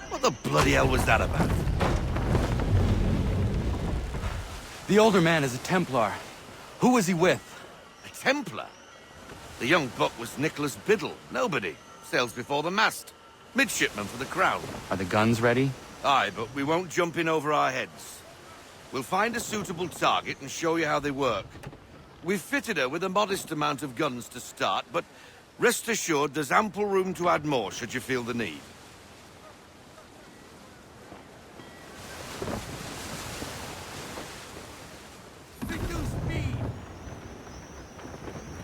What the bloody hell was that about? The older man is a Templar. Who was he with? A Templar? The young buck was Nicholas Biddle. Nobody. Sails before the mast. Midshipman for the Crown. Are the guns ready? Aye, but we won't jump in over our heads. We'll find a suitable target and show you how they work. We've fitted her with a modest amount of guns to start, but rest assured there's ample room to add more should you feel the need.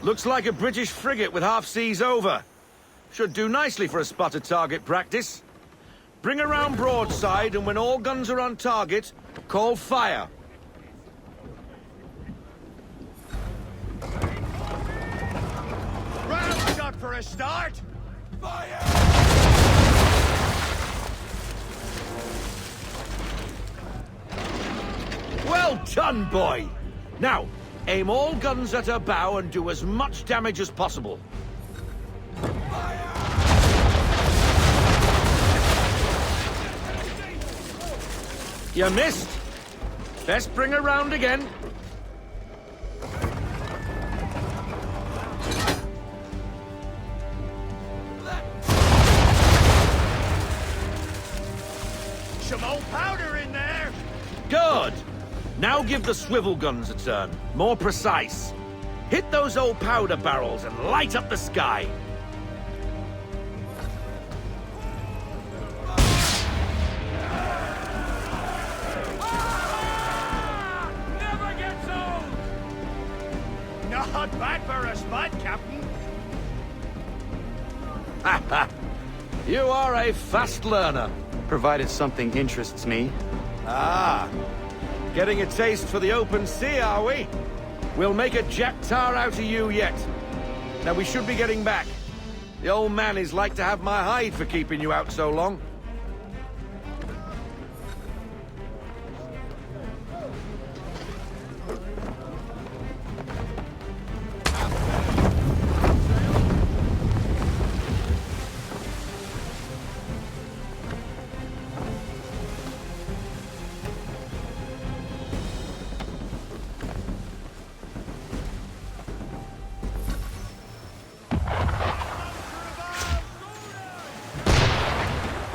Looks like a British frigate with half seas over. Should do nicely for a spotted target practice. Bring around broadside, and when all guns are on target, call fire. Round shot for a start! Fire! Well done, boy! Now, aim all guns at her bow and do as much damage as possible. You missed. Best bring her round again. Some old powder in there! Good. Now give the swivel guns a turn. More precise. Hit those old powder barrels and light up the sky. Never gets old! Not bad for a spud, Captain. Ha ha! You are a fast learner. Provided something interests me. Ah. Getting a taste for the open sea, are we? We'll make a jack tar out of you yet. Now we should be getting back. The old man is like to have my hide for keeping you out so long.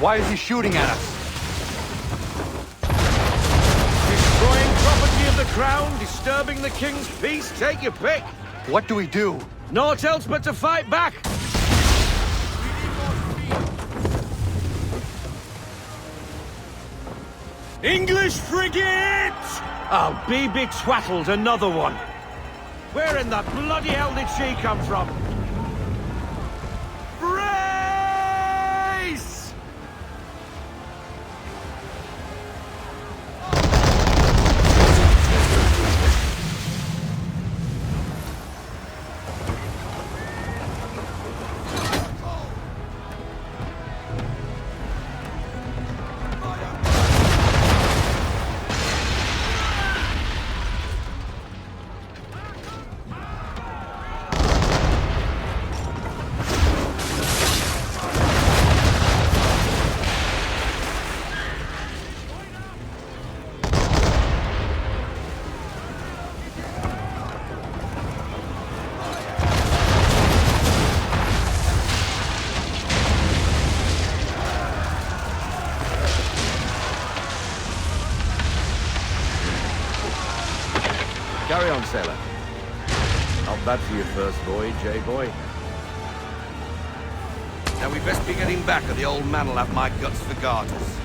Why is he shooting at us? Destroying property of the crown, disturbing the king's peace, take your pick. What do we do? Naught else but to fight back. English frigate! I'll be betwattled, another one. Where in the bloody hell did she come from? Brace! Carry on, sailor. Not bad for your first voyage, eh, boy? Now we best be getting back, or the old man will have my guts for garters.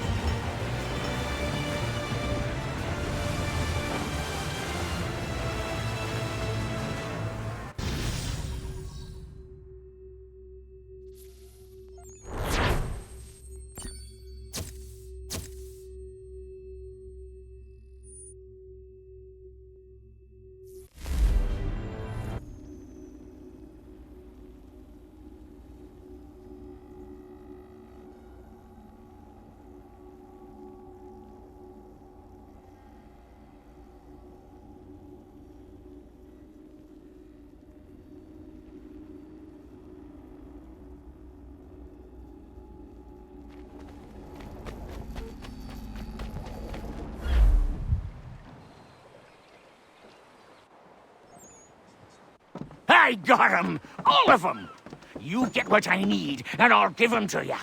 I got 'em! All of 'em! You get what I need, and I'll give 'em to you.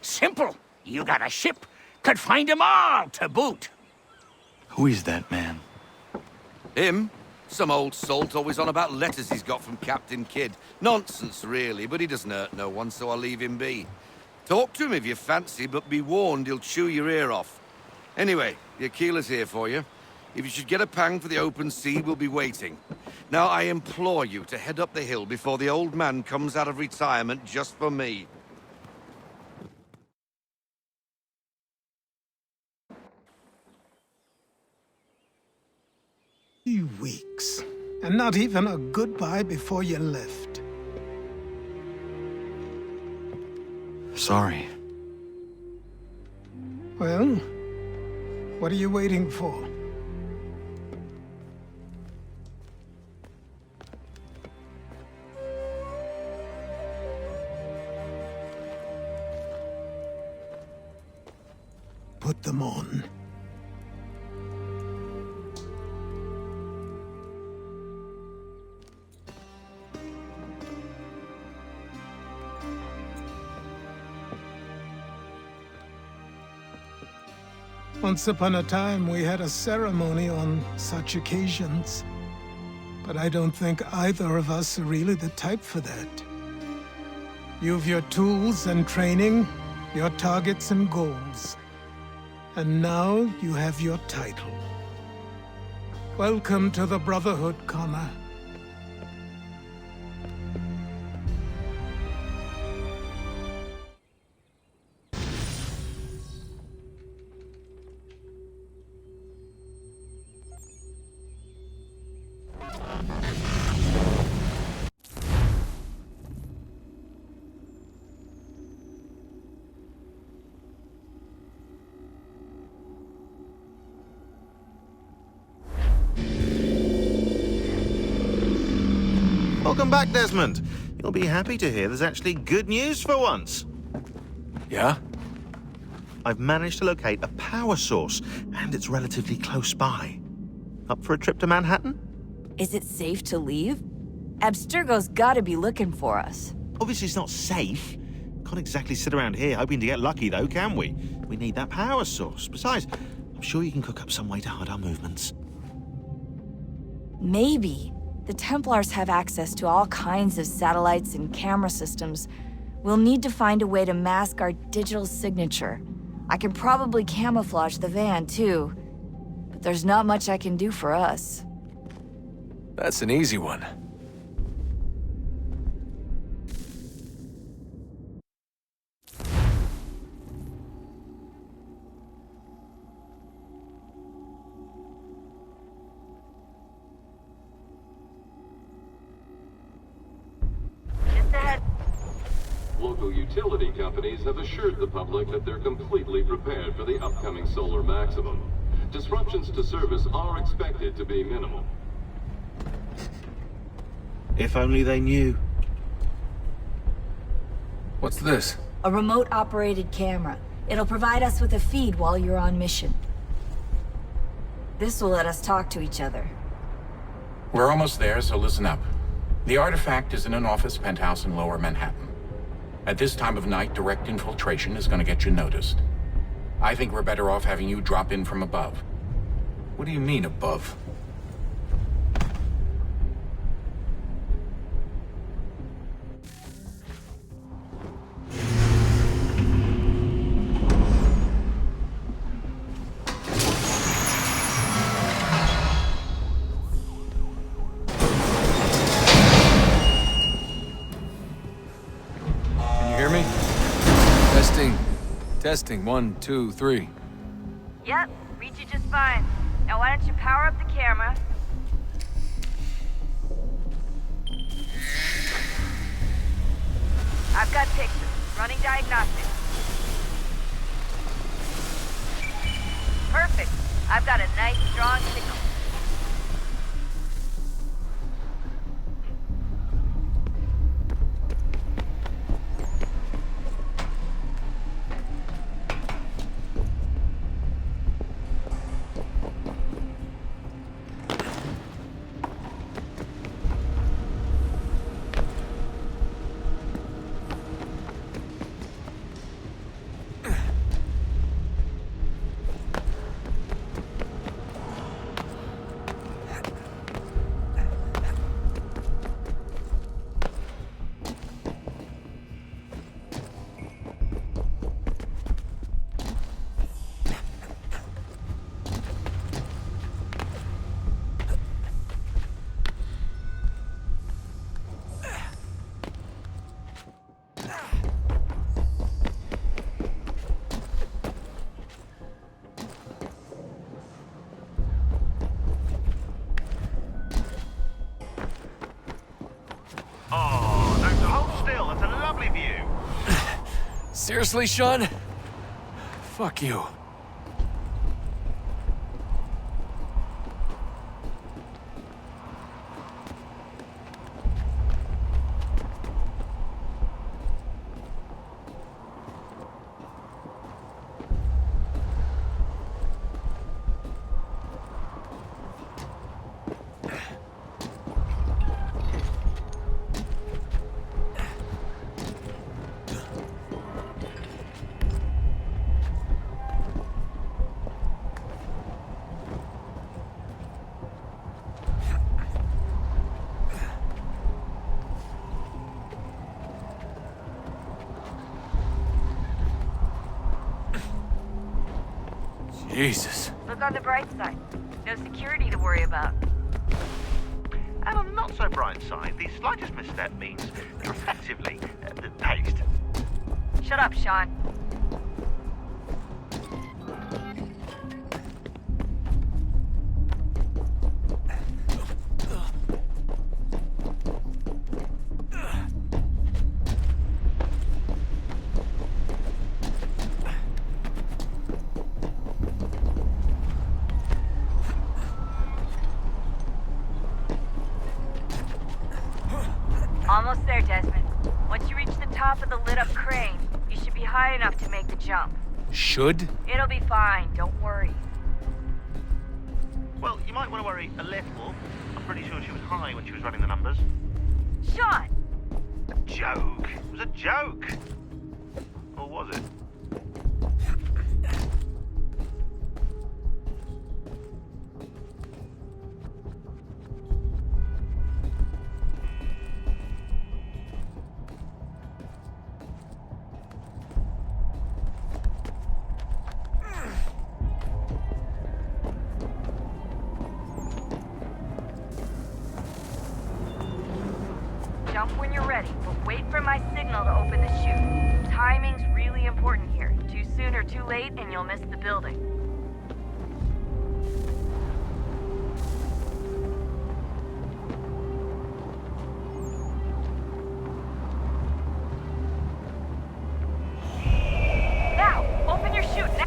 Simple. You got a ship, could find 'em all to boot. Who is that man? Him? Some old salt always on about letters he's got from Captain Kidd. Nonsense, really, but he doesn't hurt no one, so I'll leave him be. Talk to him if you fancy, but be warned he'll chew your ear off. Anyway, the Aquila's here for you. If you should get a pang for the open sea, we'll be waiting. Now, I implore you to head up the hill before the old man comes out of retirement just for me. Weeks, and not even a goodbye before you left. Sorry. Well, what are you waiting for? Put them on. Once upon a time, we had a ceremony on such occasions. But I don't think either of us are really the type for that. You've your tools and training, your targets and goals. And now you have your title. Welcome to the Brotherhood, Connor. Welcome back, Desmond. You'll be happy to hear there's actually good news for once. Yeah? I've managed to locate a power source, and it's relatively close by. Up for a trip to Manhattan? Is it safe to leave? Abstergo's gotta be looking for us. Obviously it's not safe. Can't exactly sit around here hoping to get lucky, though, can we? We need that power source. Besides, I'm sure you can cook up some way to hide our movements. Maybe. The Templars have access to all kinds of satellites and camera systems. We'll need to find a way to mask our digital signature. I can probably camouflage the van, too. But there's not much I can do for us. That's an easy one. Local utility companies have assured the public that they're completely prepared for the upcoming solar maximum. Disruptions to service are expected to be minimal. If only they knew. What's this? A remote-operated camera. It'll provide us with a feed while you're on mission. This will let us talk to each other. We're almost there, so listen up. The artifact is in an office penthouse in Lower Manhattan. At this time of night, direct infiltration is going to get you noticed. I think we're better off having you drop in from above. What do you mean, above? Testing, 1, 2, 3. Yep, read you just fine. Now why don't you power up the camera? I've got pictures. Running diagnostics. Perfect. I've got a nice, strong signal. Seriously, Sean? Fuck you. Jesus. Look on the bright side. No security to worry about. And on the not so bright side, the slightest misstep means you're effectively paced. Shut up, Sean. Almost there, Desmond. Once you reach the top of the lit-up crane, you should be high enough to make the jump. Should? It'll be fine, don't worry. Well, you might want to worry a little. I'm pretty sure she was high when she was running the numbers. Sean! A joke. It was a joke. Or was it? Jump when you're ready, but wait for my signal to open the chute. Timing's really important here. Too soon or too late, and you'll miss the building. Now, open your chute now.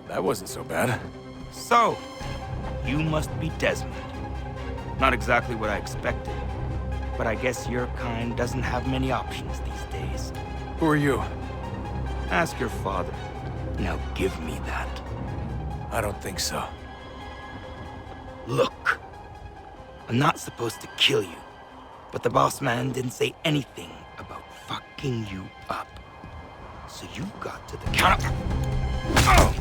That wasn't so bad. So, you must be Desmond. Not exactly what I expected, but I guess your kind doesn't have many options these days. Who are you? Ask your father. Now give me that. I don't think so. Look, I'm not supposed to kill you, but the boss man didn't say anything about fucking you up. So you got to the counter. Oh!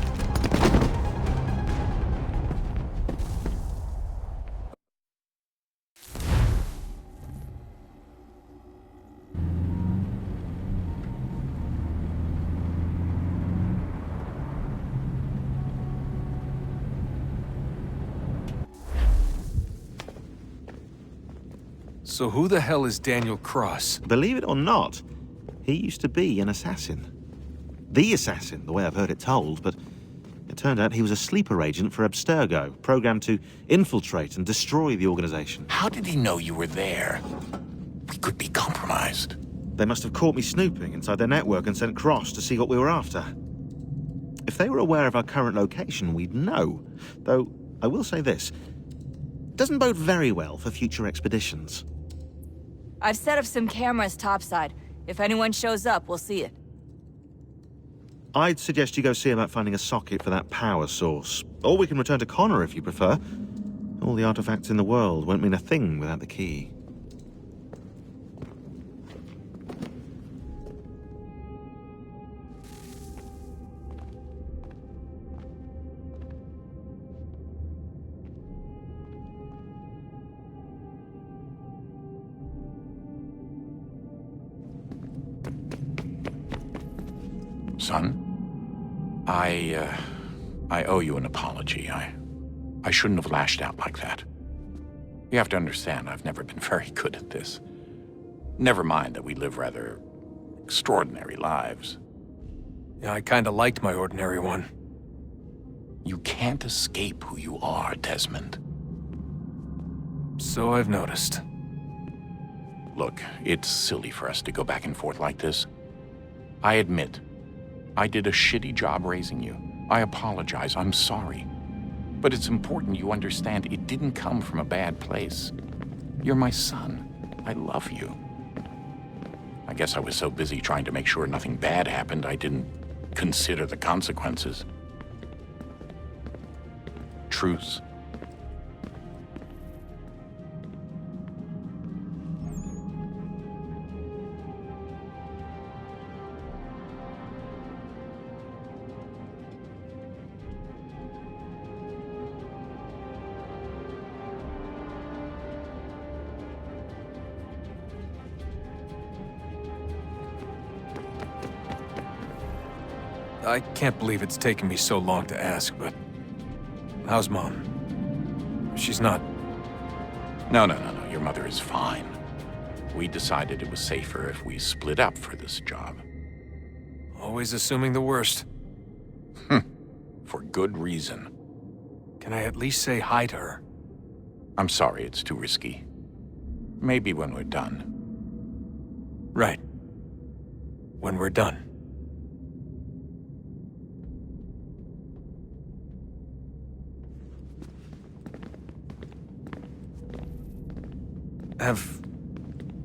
So who the hell is Daniel Cross? Believe it or not, he used to be an assassin. The assassin, the way I've heard it told, but it turned out he was a sleeper agent for Abstergo, programmed to infiltrate and destroy the organization. How did he know you were there? We could be compromised. They must have caught me snooping inside their network and sent Cross to see what we were after. If they were aware of our current location, we'd know. Though, I will say this, it doesn't bode very well for future expeditions. I've set up some cameras topside. If anyone shows up, we'll see it. I'd suggest you go see about finding a socket for that power source. Or we can return to Connor if you prefer. All the artifacts in the world won't mean a thing without the key. Son, I owe you an apology. I shouldn't have lashed out like that. You have to understand, I've never been very good at this. Never mind that we live rather extraordinary lives. Yeah, I kinda liked my ordinary one. You can't escape who you are, Desmond. So I've noticed. Look, it's silly for us to go back and forth like this. I admit, I did a shitty job raising you. I apologize, I'm sorry. But it's important you understand it didn't come from a bad place. You're my son. I love you. I guess I was so busy trying to make sure nothing bad happened, I didn't consider the consequences. Truce. I can't believe it's taken me so long to ask, but... how's Mom? She's not... No. Your mother is fine. We decided it was safer if we split up for this job. Always assuming the worst. For good reason. Can I at least say hi to her? I'm sorry, it's too risky. Maybe when we're done. Right. When we're done.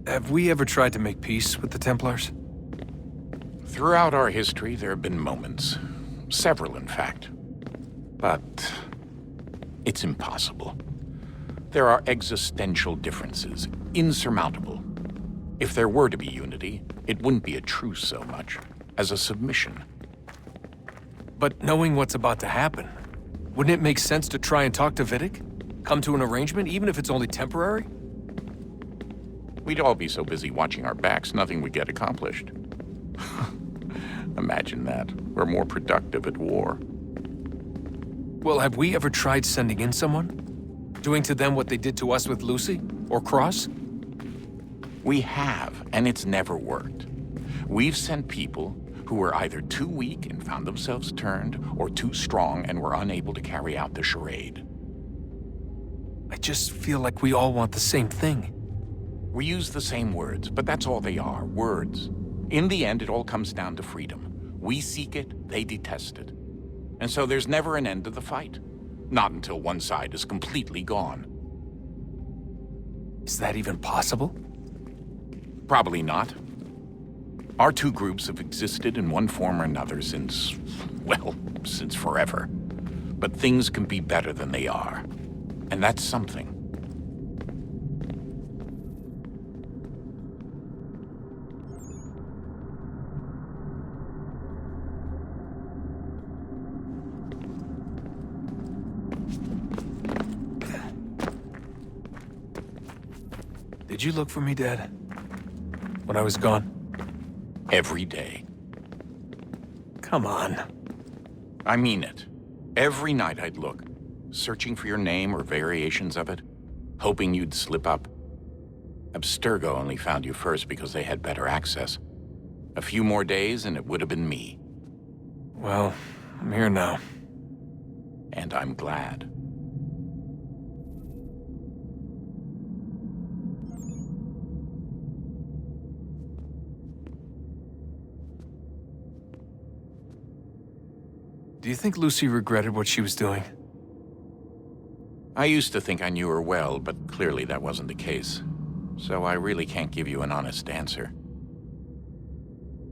Have we ever tried to make peace with the Templars? Throughout our history, there have been moments. Several, in fact. But it's impossible. There are existential differences, insurmountable. If there were to be unity, it wouldn't be a truce so much as a submission. But knowing what's about to happen, wouldn't it make sense to try and talk to Vidic? Come to an arrangement, even if it's only temporary? We'd all be so busy watching our backs, nothing would get accomplished. Imagine that. We're more productive at war. Well, have we ever tried sending in someone? Doing to them what they did to us with Lucy? Or Cross? We have, and it's never worked. We've sent people who were either too weak and found themselves turned, or too strong and were unable to carry out the charade. I just feel like we all want the same thing. We use the same words, but that's all they are, words. In the end, it all comes down to freedom. We seek it, they detest it. And so there's never an end to the fight. Not until one side is completely gone. Is that even possible? Probably not. Our two groups have existed in one form or another since, well, since forever. But things can be better than they are. And that's something. Did you look for me, Dad? When I was gone? Every day. Come on. I mean it. Every night I'd look, searching for your name or variations of it, hoping you'd slip up. Abstergo only found you first because they had better access. A few more days and it would have been me. Well, I'm here now. And I'm glad. Do you think Lucy regretted what she was doing? I used to think I knew her well, but clearly that wasn't the case. So I really can't give you an honest answer.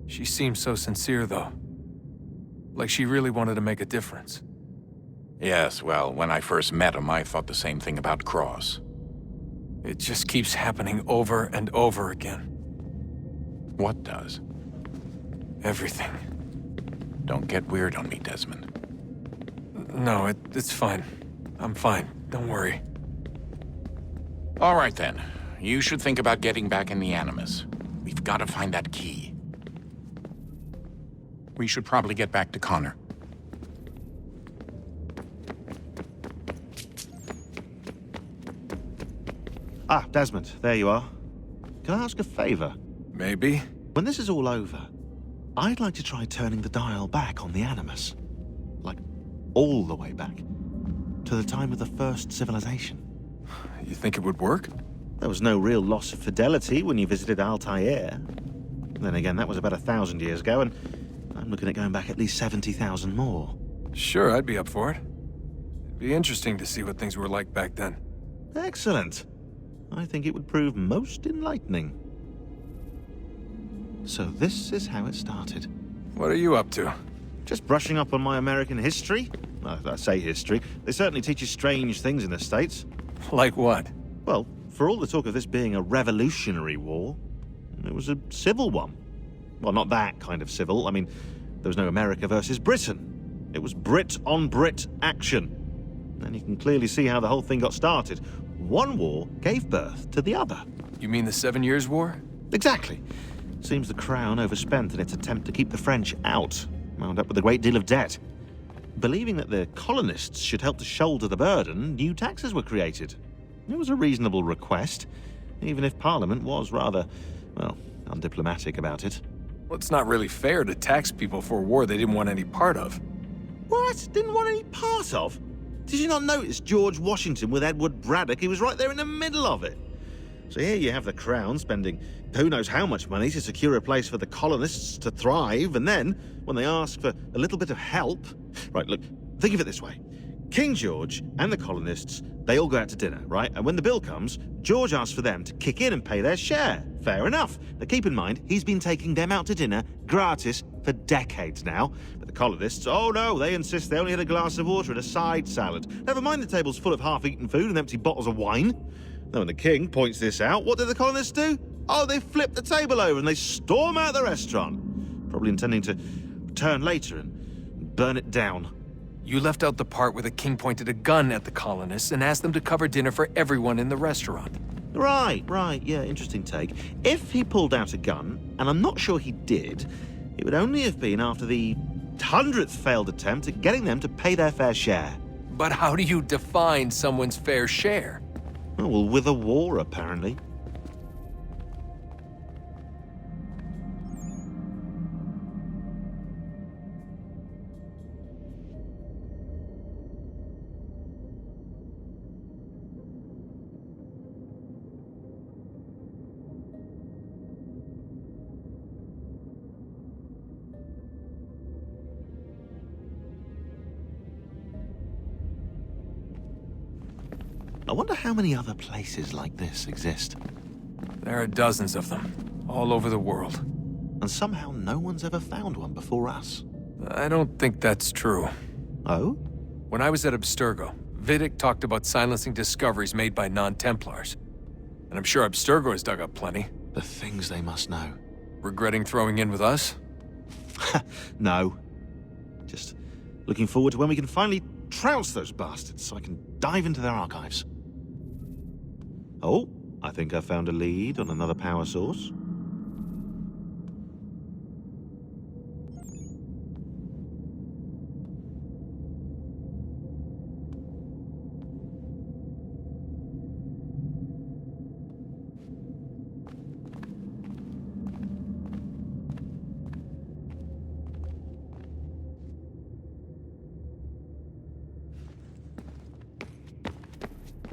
She seemed so sincere, though. Like she really wanted to make a difference. Yes, well, when I first met him, I thought the same thing about Cross. It just keeps happening over and over again. What does? Everything. Don't get weird on me, Desmond. No, it's fine. I'm fine. Don't worry. All right, then. You should think about getting back in the Animus. We've got to find that key. We should probably get back to Connor. Ah, Desmond, there you are. Can I ask a favor? Maybe? When this is all over, I'd like to try turning the dial back on the Animus. Like, all the way back. To the time of the first civilization. You think it would work? There was no real loss of fidelity when you visited Altair. Then again, that was about 1,000 years ago, and I'm looking at going back at least 70,000 more. Sure, I'd be up for it. It'd be interesting to see what things were like back then. Excellent. I think it would prove most enlightening. So this is how it started. What are you up to? Just brushing up on my American history. Well, I say history. They certainly teach you strange things in the States. Like what? Well, for all the talk of this being a revolutionary war, it was a civil one. Well, not that kind of civil. I mean, there was no America versus Britain. It was Brit on Brit action. And you can clearly see how the whole thing got started. One war gave birth to the other. You mean the 7 Years' War? Exactly. Seems the Crown overspent in its attempt to keep the French out, wound up with a great deal of debt. Believing that the colonists should help to shoulder the burden, new taxes were created. It was a reasonable request, even if Parliament was rather, well, undiplomatic about it. Well, it's not really fair to tax people for a war they didn't want any part of. What? Didn't want any part of? Did you not notice George Washington with Edward Braddock? He was right there in the middle of it. So here you have the Crown spending who knows how much money to secure a place for the colonists to thrive, and then, when they ask for a little bit of help... Right, look, think of it this way. King George and the colonists, they all go out to dinner, right? And when the bill comes, George asks for them to kick in and pay their share. Fair enough. But keep in mind, he's been taking them out to dinner gratis for decades now. But the colonists, oh no, they insist they only had a glass of water and a side salad. Never mind the table's full of half-eaten food and empty bottles of wine. Now when the king points this out, what do the colonists do? Oh, they flip the table over and they storm out the restaurant. Probably intending to return later and burn it down. You left out the part where the king pointed a gun at the colonists and asked them to cover dinner for everyone in the restaurant. Right, yeah, interesting take. If he pulled out a gun, and I'm not sure he did, it would only have been after the 100th failed attempt at getting them to pay their fair share. But how do you define someone's fair share? Oh, well, with a war, apparently. I wonder how many other places like this exist. There are dozens of them, all over the world. And somehow no one's ever found one before us. I don't think that's true. Oh? When I was at Abstergo, Vidic talked about silencing discoveries made by non-Templars. And I'm sure Abstergo has dug up plenty. The things they must know. Regretting throwing in with us? No. Just looking forward to when we can finally trounce those bastards so I can dive into their archives. Oh, I think I found a lead on another power source.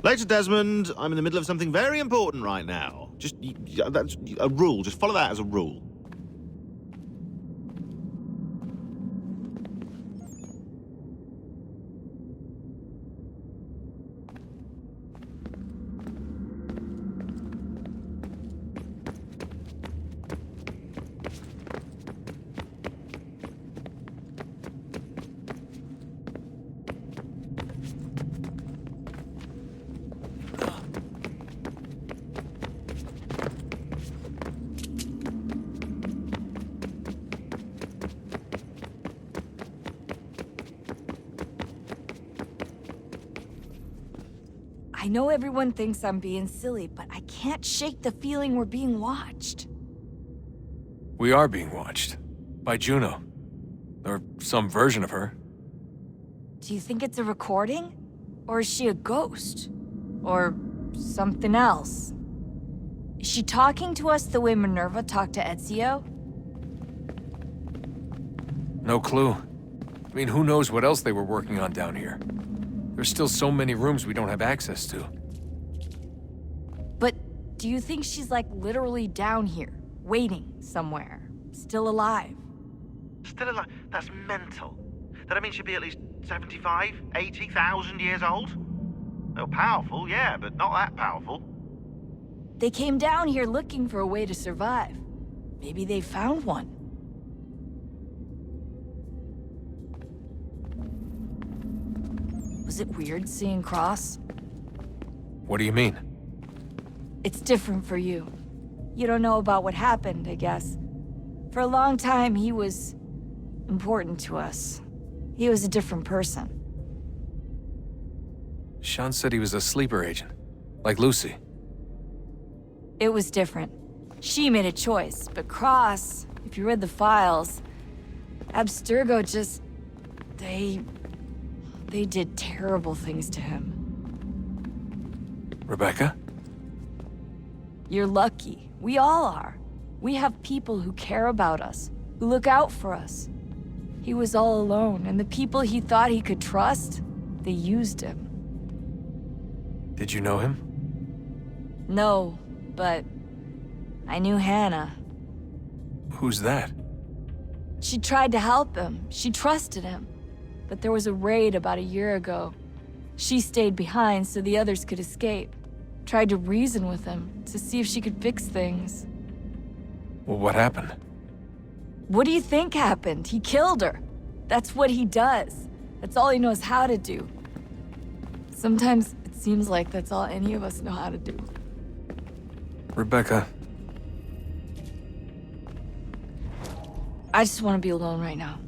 Later, Desmond. I'm in the middle of something very important right now. That's a rule. Just follow that as a rule. I know everyone thinks I'm being silly, but I can't shake the feeling we're being watched. We are being watched. By Juno. Or some version of her. Do you think it's a recording? Or is she a ghost? Or something else? Is she talking to us the way Minerva talked to Ezio? No clue. I mean, who knows what else they were working on down here? There's still so many rooms we don't have access to. But do you think she's like literally down here, waiting somewhere, still alive? Still alive? That's mental. That means she'd be at least 75, 80,000 years old? They're powerful, yeah, but not that powerful. They came down here looking for a way to survive. Maybe they found one. Was it weird seeing Cross? What do you mean? It's different for you. You don't know about what happened, I guess. For a long time, he was important to us. He was a different person. Sean said he was a sleeper agent. Like Lucy. It was different. She made a choice, but Cross, if you read the files, Abstergo just... They did terrible things to him. Rebecca? You're lucky. We all are. We have people who care about us, who look out for us. He was all alone, and the people he thought he could trust, they used him. Did you know him? No, but I knew Hannah. Who's that? She tried to help him. She trusted him. But there was a raid about a year ago. She stayed behind so the others could escape. Tried to reason with him to see if she could fix things. Well, what happened? What do you think happened? He killed her. That's what he does. That's all he knows how to do. Sometimes it seems like that's all any of us know how to do. Rebecca. I just want to be alone right now.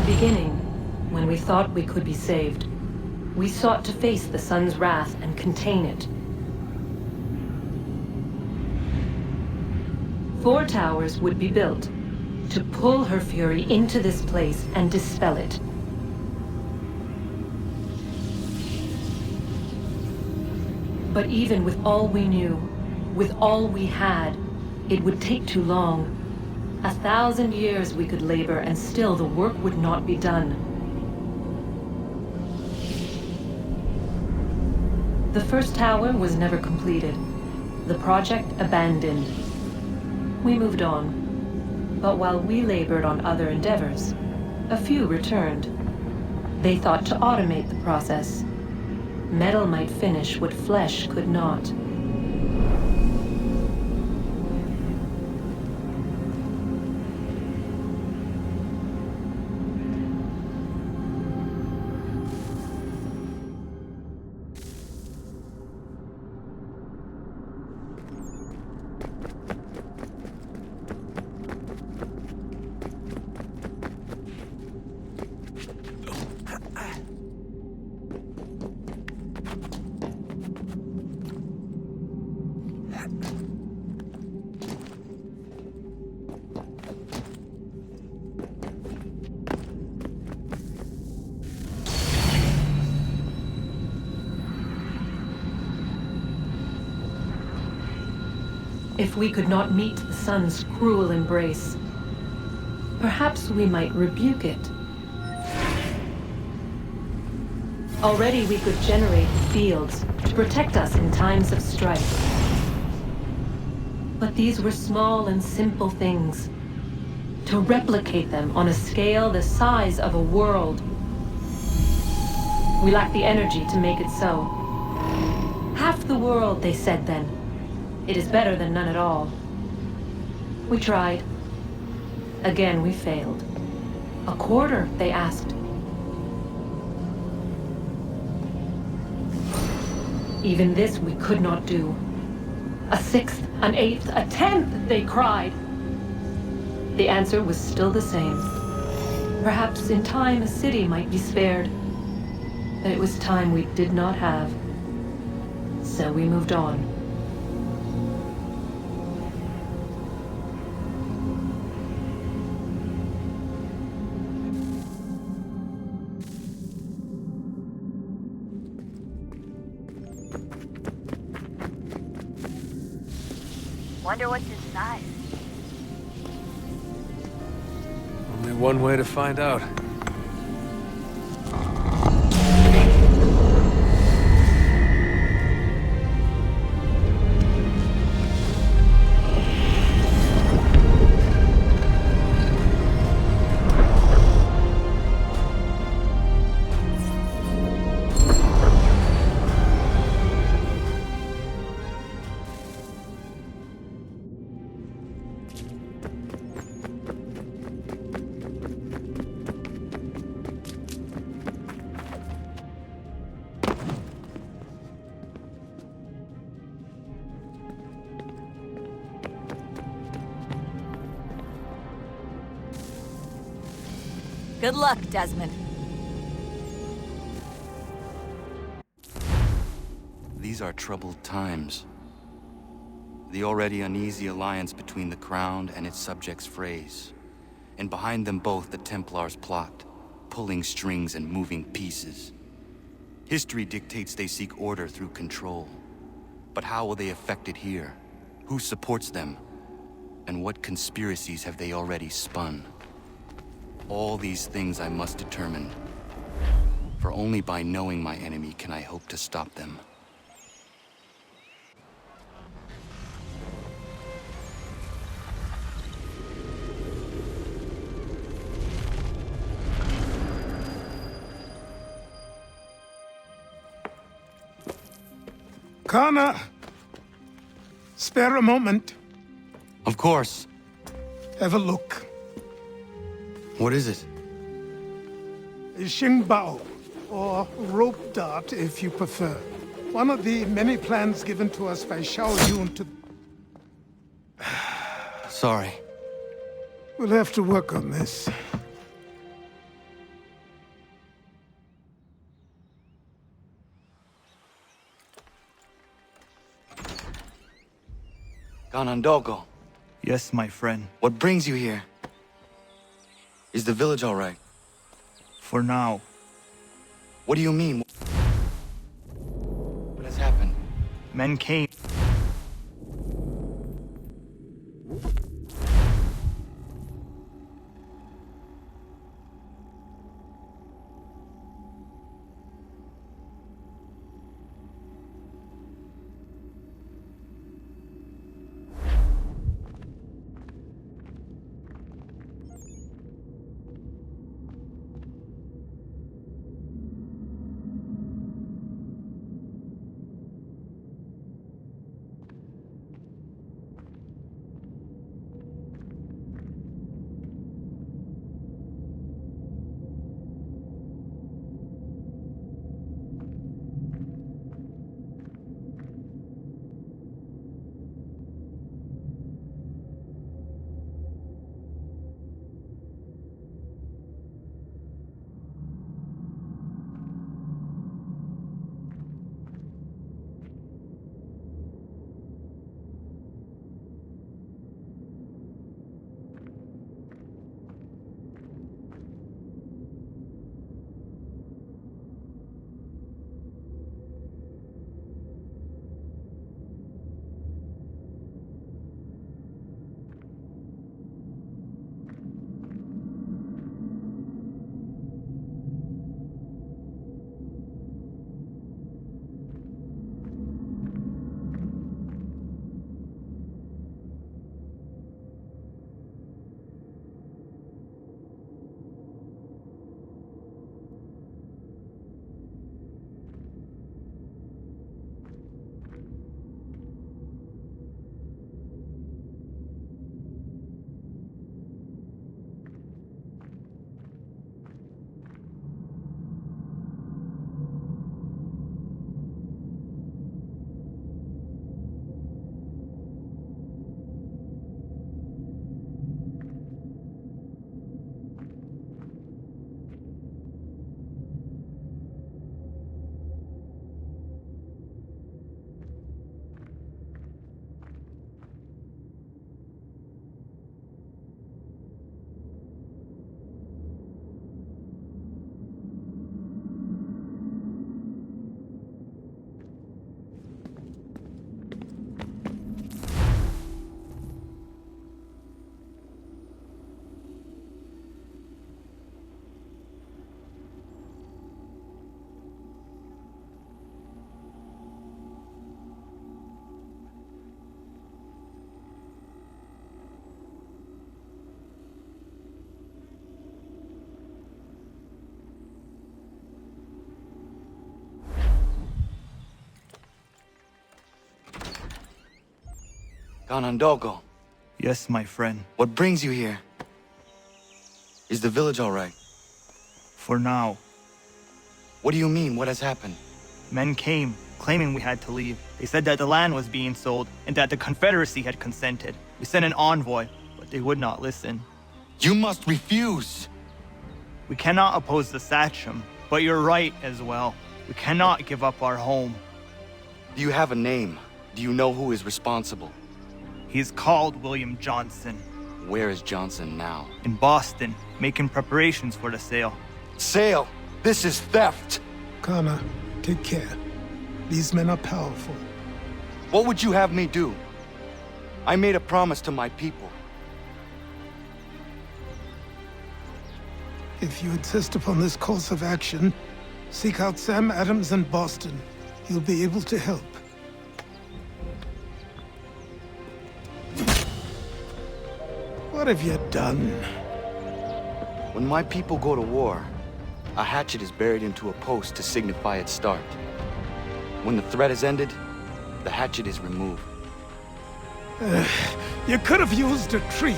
Beginning, when we thought we could be saved, we sought to face the sun's wrath and contain it. 4 towers would be built to pull her fury into this place and dispel it. But even with all we knew, with all we had, it would take too long. 1,000 years we could labor, and still the work would not be done. The first tower was never completed. The project abandoned. We moved on. But while we labored on other endeavors, a few returned. They thought to automate the process. Metal might finish what flesh could not. If we could not meet the sun's cruel embrace, perhaps we might rebuke it. Already we could generate fields to protect us in times of strife. But these were small and simple things. To replicate them on a scale the size of a world, we lack the energy to make it so. Half the world, they said then. It is better than none at all. We tried. Again, we failed. A quarter, they asked. Even this we could not do. A sixth, an eighth, a tenth, they cried. The answer was still the same. Perhaps in time a city might be spared. But it was time we did not have. So we moved on. Wonder what's inside. Only one way to find out. Good luck, Desmond. These are troubled times. The already uneasy alliance between the Crown and its subjects frays. And behind them both the Templars plot, pulling strings and moving pieces. History dictates they seek order through control. But how will they affect it here? Who supports them? And what conspiracies have they already spun? All these things I must determine. For only by knowing my enemy can I hope to stop them. Connor! Spare a moment. Of course. Have a look. What is it? Xingbao, or rope dart if you prefer. One of the many plans given to us by Xiao Yun to... Sorry. We'll have to work on this. Ganondogo, Yes, my friend. what brings you here? Is the village all right? For now. What do you mean? What has happened? Men came. Ganandogo, Yes, my friend. what brings you here? Is the village all right? For now. What do you mean? What has happened? Men came, claiming we had to leave. They said that the land was being sold, and that the Confederacy had consented. We sent an envoy, but they would not listen. You must refuse! We cannot oppose the Sachem, but you're right as well. We cannot give up our home. Do you have a name? Do you know who is responsible? He's called William Johnson. Where is Johnson now? In Boston, making preparations for the sale. Sale! This is theft! Connor, take care. These men are powerful. What would you have me do? I made a promise to my people. If you insist upon this course of action, seek out Sam Adams in Boston. He'll be able to help. What have you done? When my people go to war, a hatchet is buried into a post to signify its start. When the threat is ended, the hatchet is removed. You could have used a tree.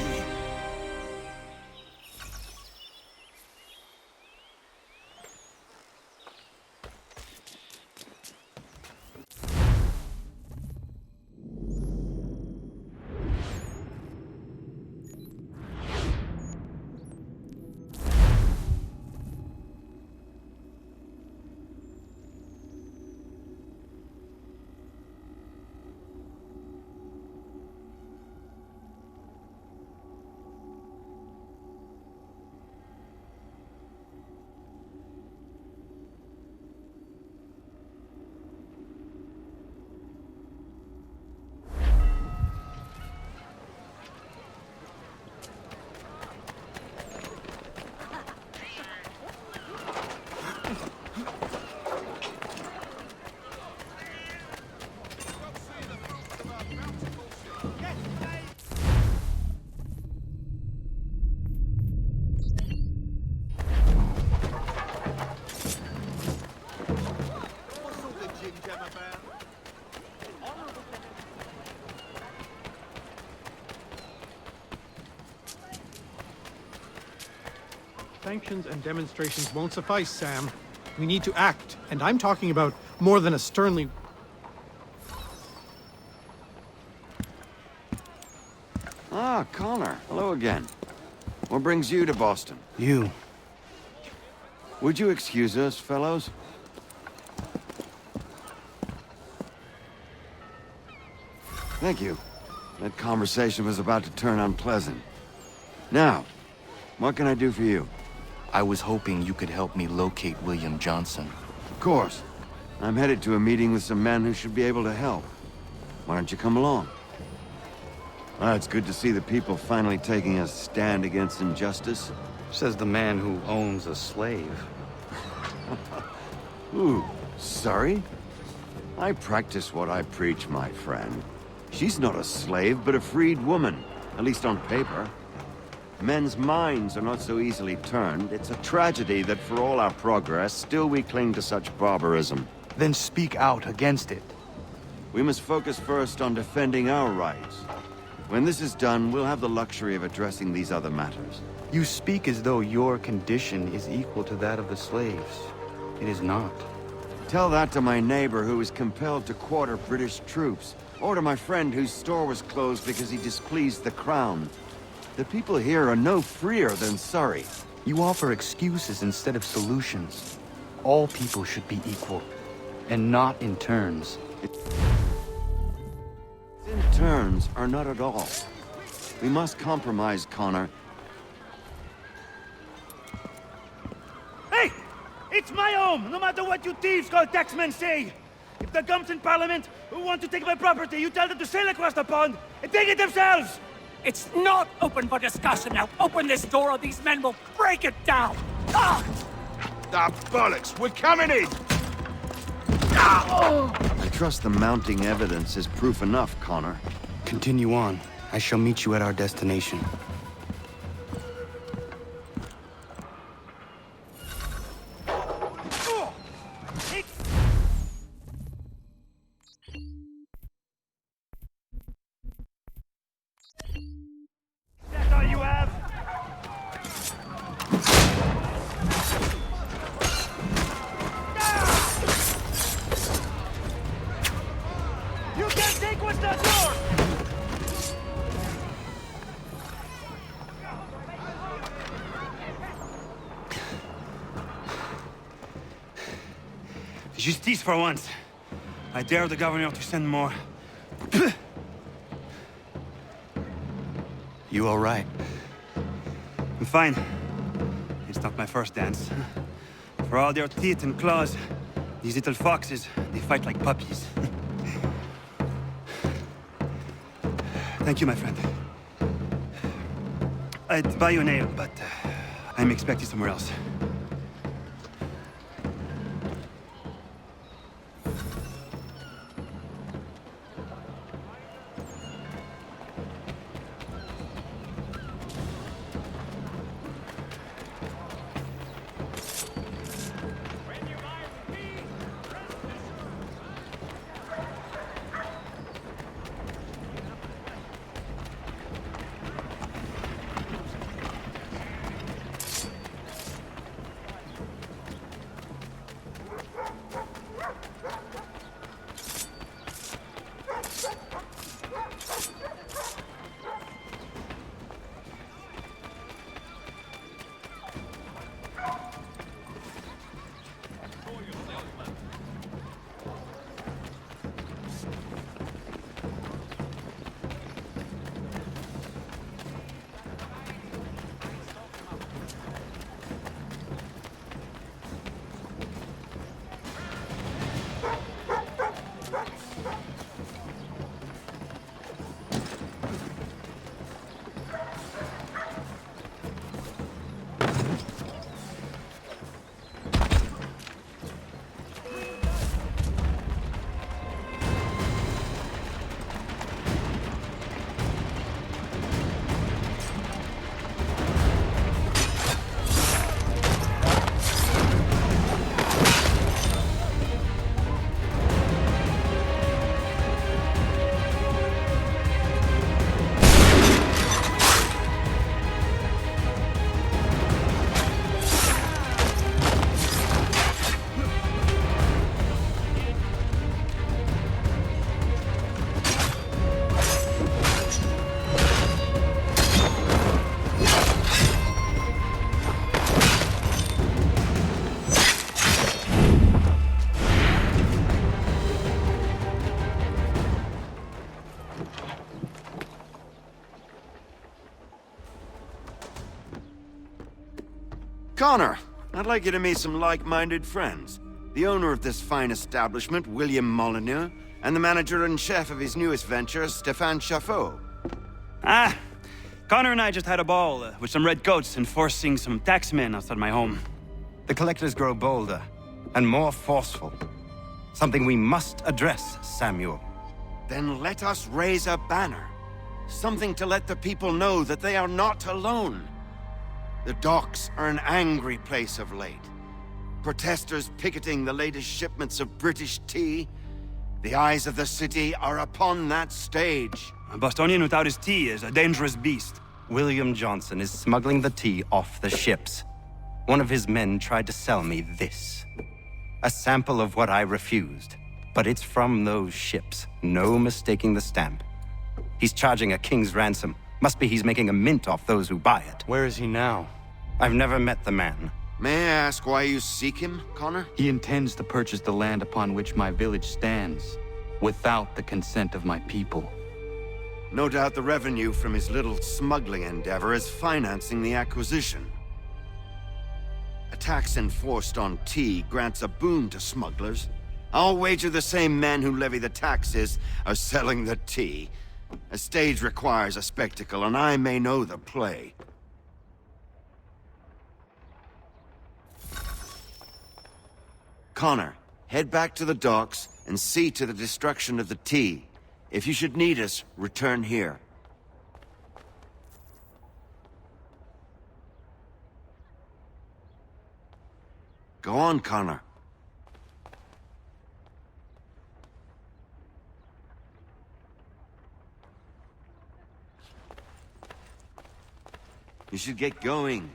Sanctions and demonstrations won't suffice, Sam. We need to act, and I'm talking about more than a sternly... Ah, Connor. Hello again. What brings you to Boston? You. Would you excuse us, fellows? Thank you. That conversation was about to turn unpleasant. Now, what can I do for you? I was hoping you could help me locate William Johnson. Of course. I'm headed to a meeting with some men who should be able to help. Why don't you come along? Ah, it's good to see the people finally taking a stand against injustice. Says the man who owns a slave. Ooh, sorry? I practice what I preach, my friend. She's not a slave, but a freed woman, at least on paper. Men's minds are not so easily turned. It's a tragedy that for all our progress, still we cling to such barbarism. Then speak out against it. We must focus first on defending our rights. When this is done, we'll have the luxury of addressing these other matters. You speak as though your condition is equal to that of the slaves. It is not. Tell that to my neighbor who was compelled to quarter British troops, or to my friend whose store was closed because he displeased the crown. The people here are no freer than Surrey. You offer excuses instead of solutions. All people should be equal, and not in turns. In turns are not at all. We must compromise, Connor. Hey! It's my home, no matter what you thieves called taxmen say! If the gums in Parliament who want to take my property, you tell them to sail across the pond and take it themselves! It's not open for discussion now. Open this door or these men will break it down. Ah! Ah, bollocks! We're coming in! I trust the mounting evidence is proof enough, Connor. Continue on. I shall meet you at our destination. Justice for once. I dare the governor to send more. You all right? I'm fine. It's not my first dance. For all their teeth and claws, these little foxes, they fight like puppies. Thank you, my friend. I'd buy you an ale, but I'm expecting somewhere else. Connor, I'd like you to meet some like-minded friends. The owner of this fine establishment, William Molyneux, and the manager and chef of his newest venture, Stéphane Chaffeau. Ah, Connor and I just had a ball with some redcoats enforcing some taxmen outside my home. The collectors grow bolder and more forceful. Something we must address, Samuel. Then let us raise a banner. Something to let the people know that they are not alone. The docks are an angry place of late. Protesters picketing the latest shipments of British tea. The eyes of the city are upon that stage. A Bostonian without his tea is a dangerous beast. William Johnson is smuggling the tea off the ships. One of his men tried to sell me this. A sample of what I refused. But it's from those ships. No mistaking the stamp. He's charging a king's ransom. Must be he's making a mint off those who buy it. Where is he now? I've never met the man. May I ask why you seek him, Connor? He intends to purchase the land upon which my village stands, without the consent of my people. No doubt the revenue from his little smuggling endeavor is financing the acquisition. A tax enforced on tea grants a boon to smugglers. I'll wager the same men who levy the taxes are selling the tea. A stage requires a spectacle, and I may know the play. Connor, head back to the docks and see to the destruction of the tea. If you should need us, return here. Go on, Connor. You should get going.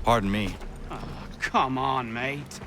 Pardon me. Come on, mate.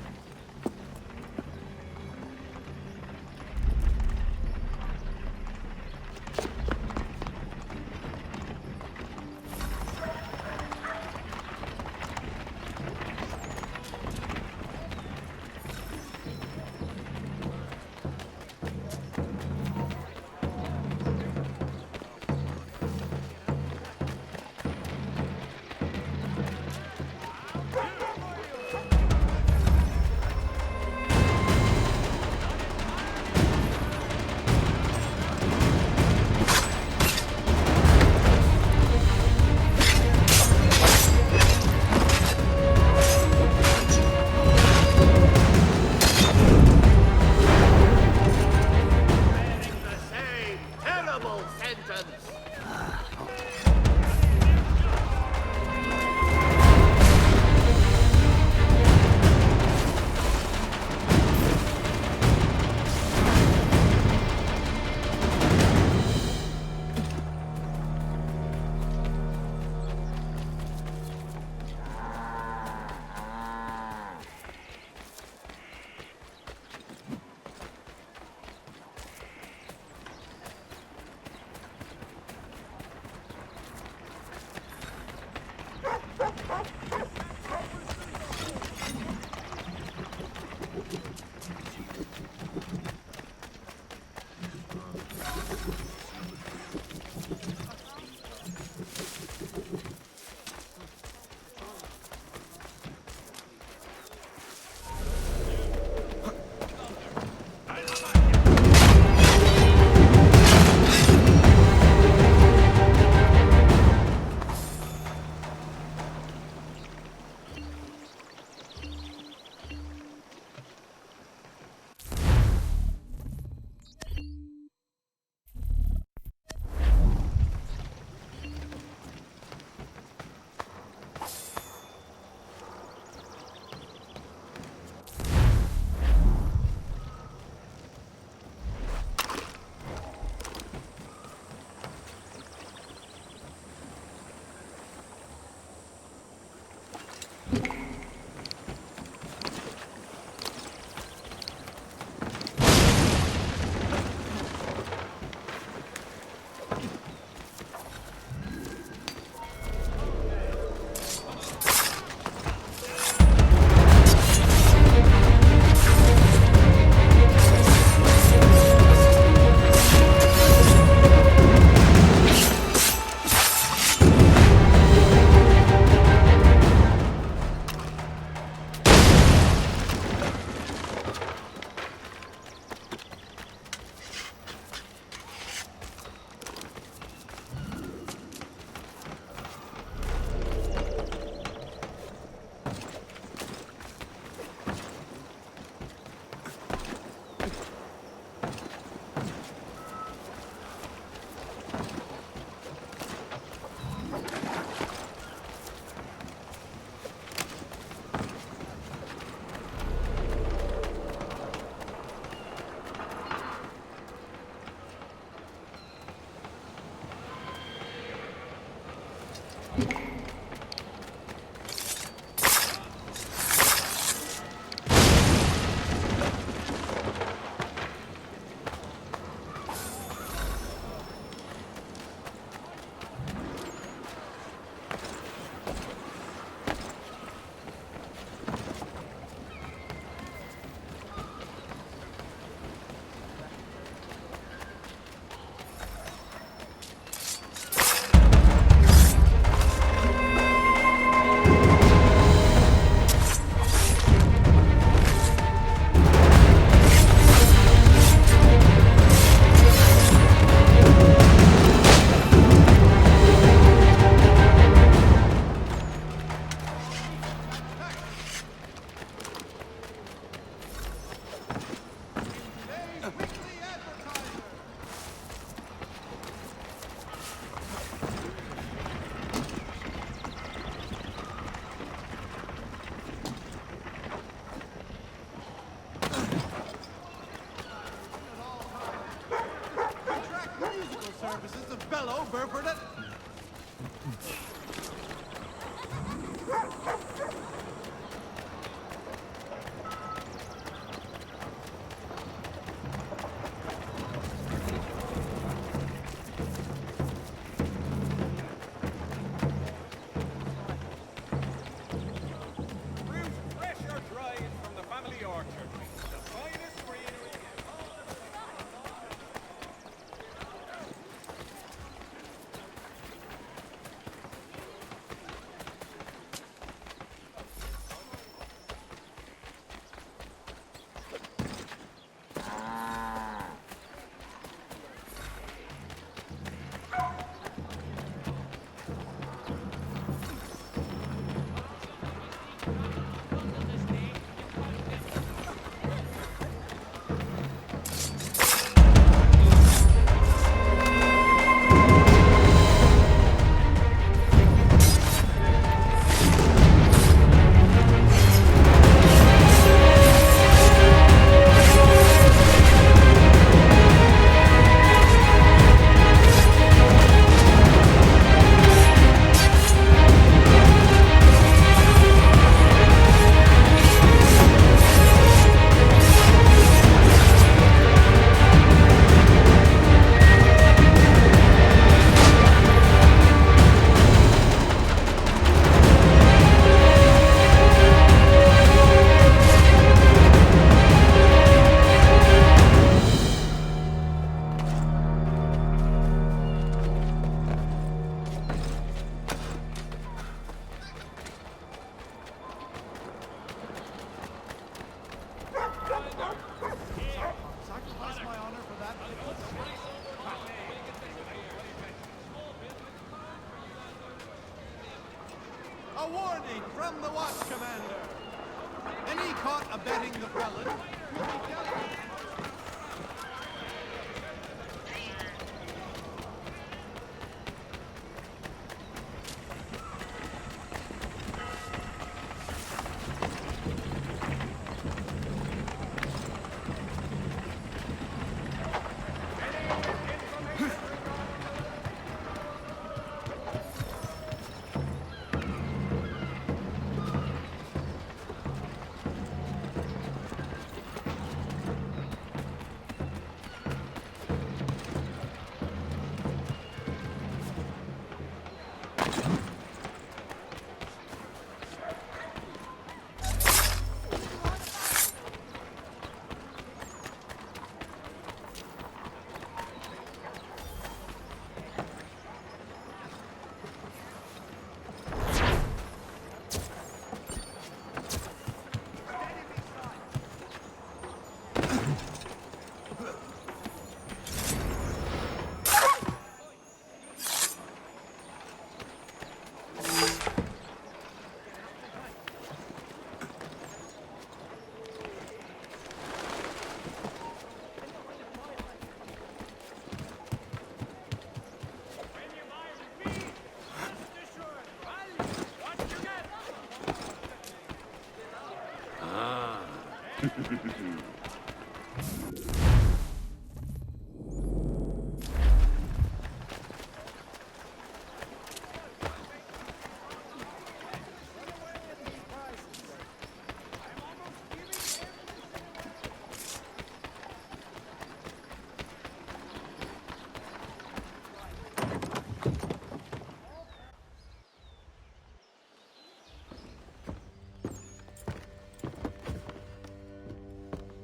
caught abetting the prelate, you'll be dealt with.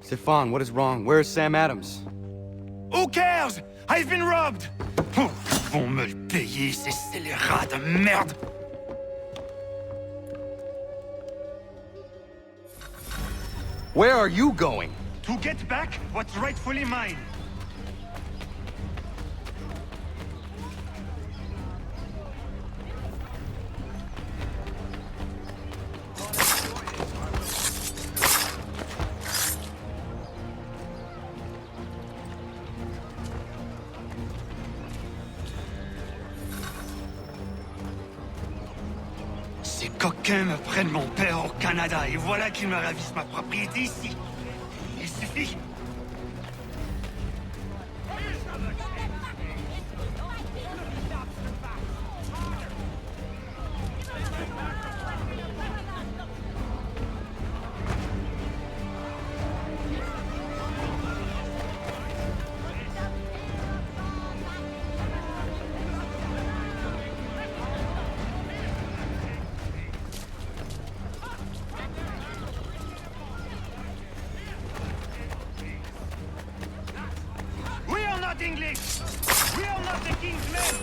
Stefan, what is wrong? Where is Sam Adams? Who cares? I've been robbed! Oh, ils vont me le payer, ces scélérats de merde! Where are you going? To get back what's rightfully mine. Ces coquins me prennent mon père au Canada et voilà qu'ils me ravissent ma propriété ici. Il suffit. We are not English! We are not the king's men!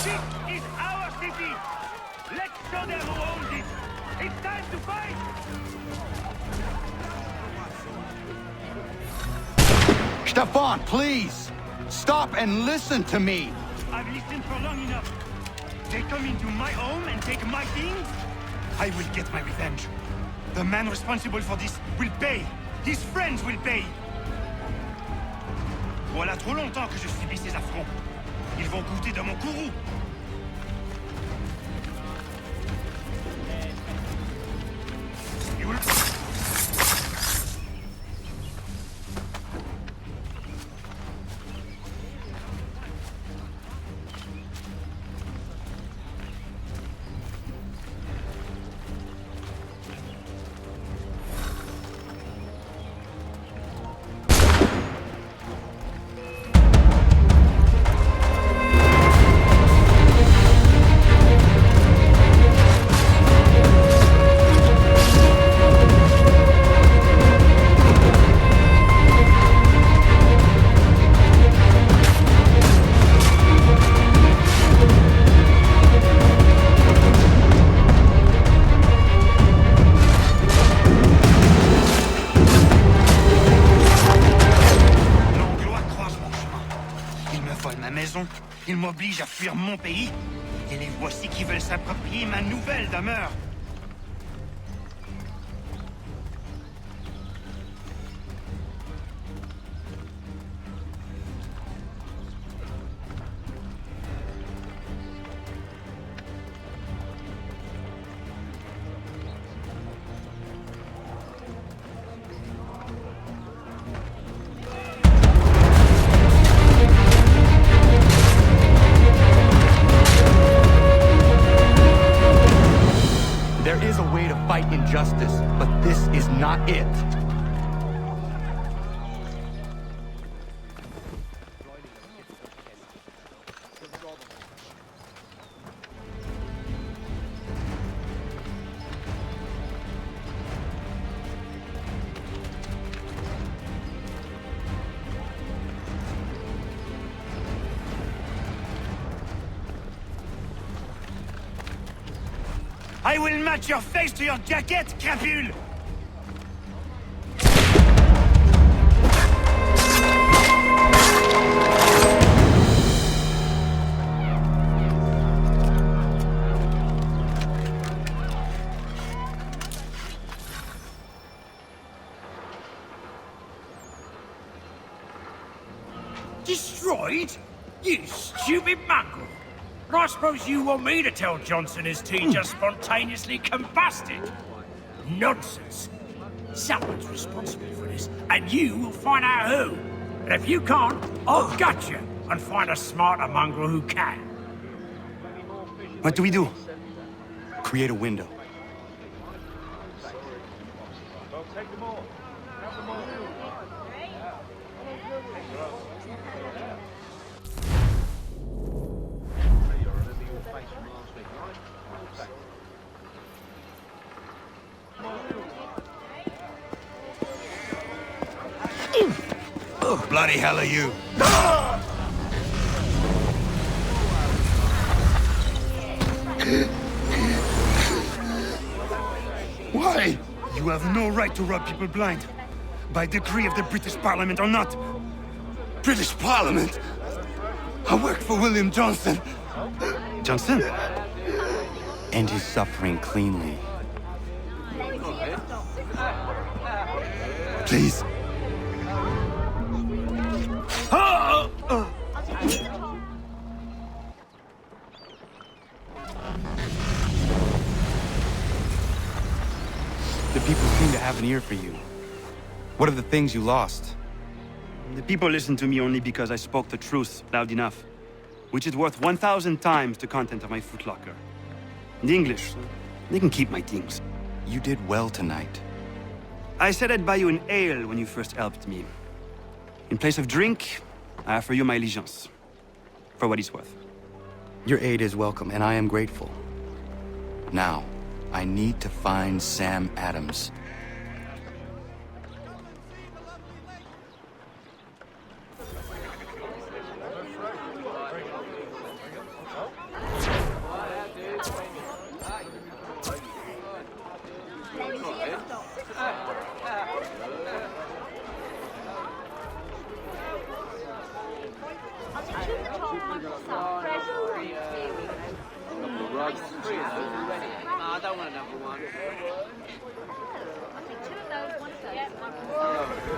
This is our city! Let's show them who owns it! It's time to fight! Stefan, please! Stop and listen to me! I've listened for long enough. They come into my home and take my things? I will get my revenge. The man responsible for this will pay. His friends will pay. Voilà trop longtemps que je subis ces affronts. Ils vont goûter de mon courroux. You will... oblige à fuir mon pays, et les voici qui veulent s'approprier ma nouvelle demeure. There is a way to fight injustice, but this is not it. I will match your face to your jacket, crapule! Destroyed? You stupid mongrel! And I suppose you want me to tell Johnson his tea just spontaneously combusted? Nonsense. Someone's responsible for this, and you will find out who. And if you can't, I'll gut you and find a smarter mongrel who can. What do we do? Create a window. Bloody hell are you? Why? You have no right to rob people blind. By decree of the British Parliament or not. British Parliament? I work for William Johnson. Johnson? End his suffering cleanly. Please. The people seem to have an ear for you. What are the things you lost? The people listen to me only because I spoke the truth loud enough, which is worth 1,000 times the content of my footlocker. The English, they can keep my things. You did well tonight. I said I'd buy you an ale when you first helped me. In place of drink, I offer you my allegiance. For what it's worth. Your aid is welcome, and I am grateful. Now, I need to find Sam Adams. I don't want another one. I think two of those, one of those.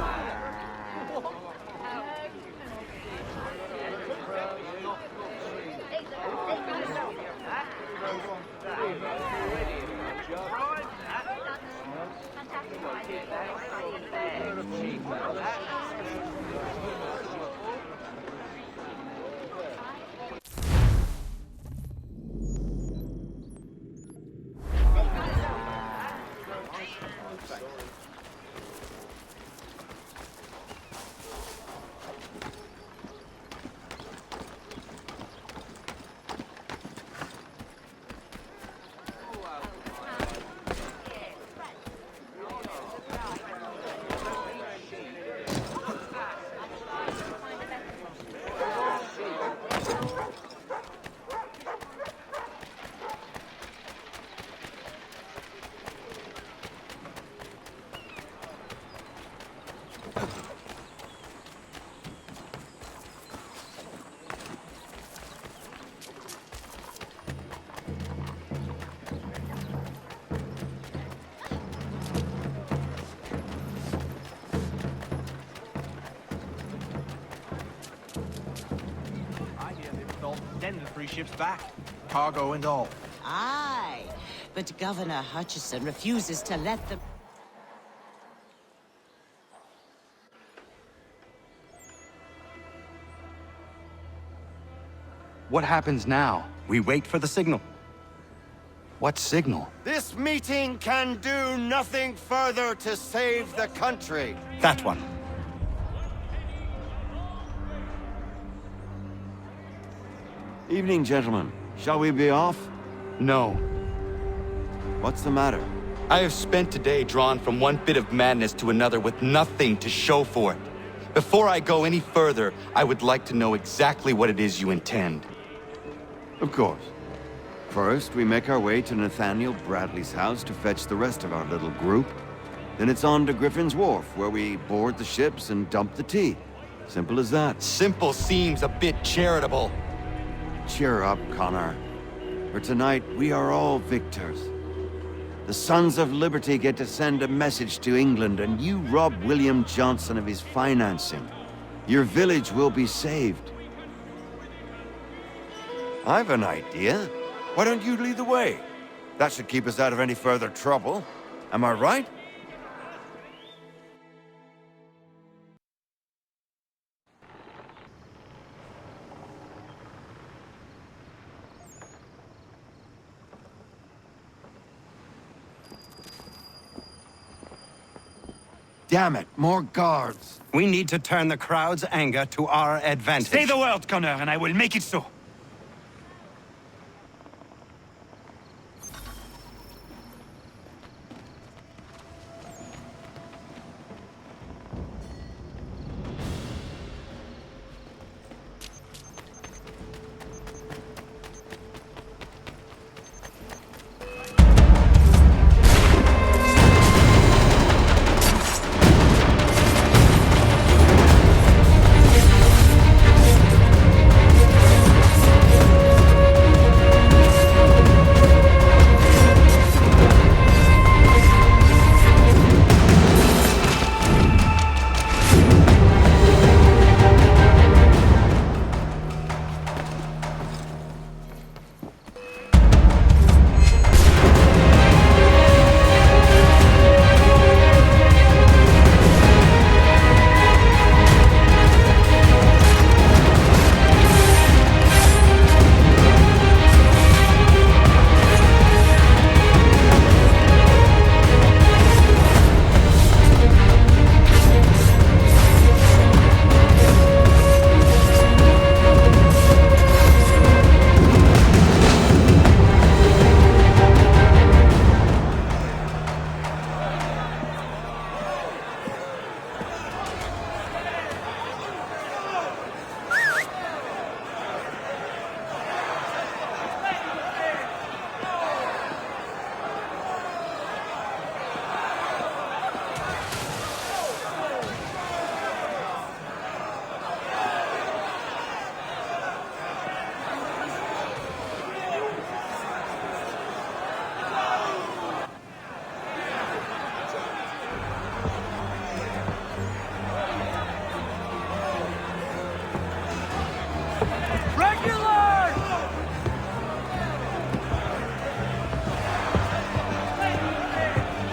3 ships back, cargo and all. Aye, but Governor Hutchison refuses to let them... What happens now? We wait for the signal. What signal? This meeting can do nothing further to save the country. That one. Evening, gentlemen. Shall we be off? No. What's the matter? I have spent today drawn from one bit of madness to another with nothing to show for it. Before I go any further, I would like to know exactly what it is you intend. Of course. First, we make our way to Nathaniel Bradley's house to fetch the rest of our little group. Then it's on to Griffin's Wharf, where we board the ships and dump the tea. Simple as that. Simple seems a bit charitable. Cheer up, Connor. For tonight, we are all victors. The Sons of Liberty get to send a message to England, and you rob William Johnson of his financing. Your village will be saved. I've an idea. Why don't you lead the way? That should keep us out of any further trouble. Am I right? Damn it, more guards. We need to turn the crowd's anger to our advantage. Say the word, Connor, and I will make it so.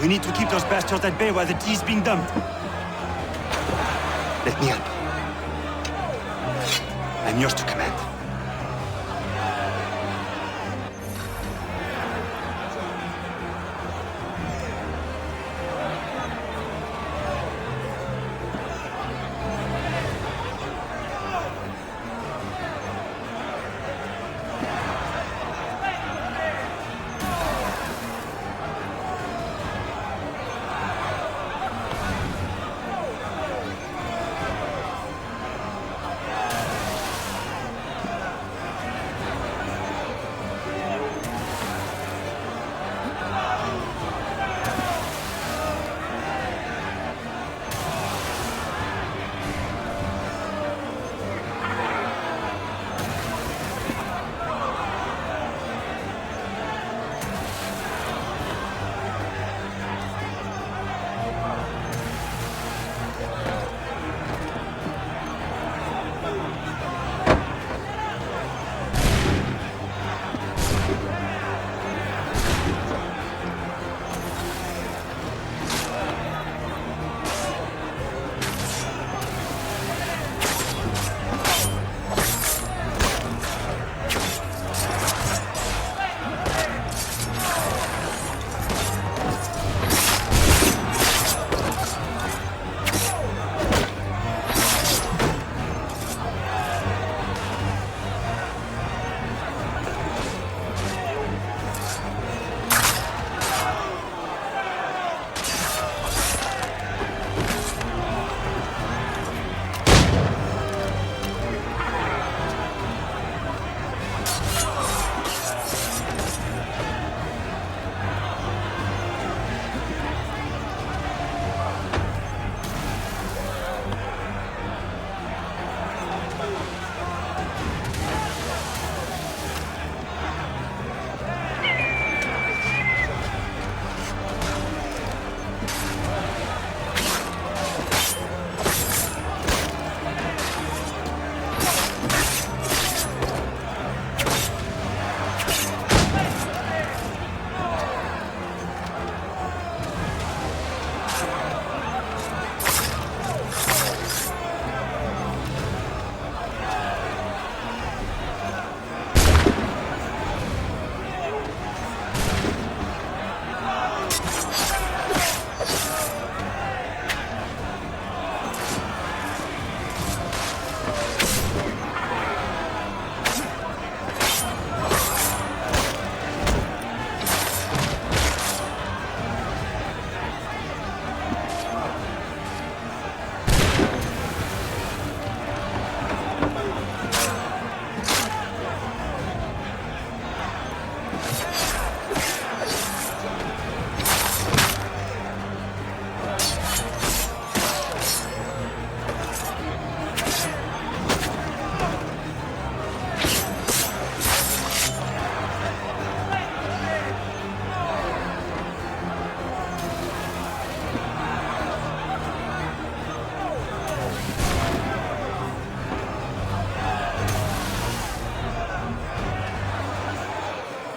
We need to keep those bastards at bay while the tea's being dumped. Let me help. I'm yours to command.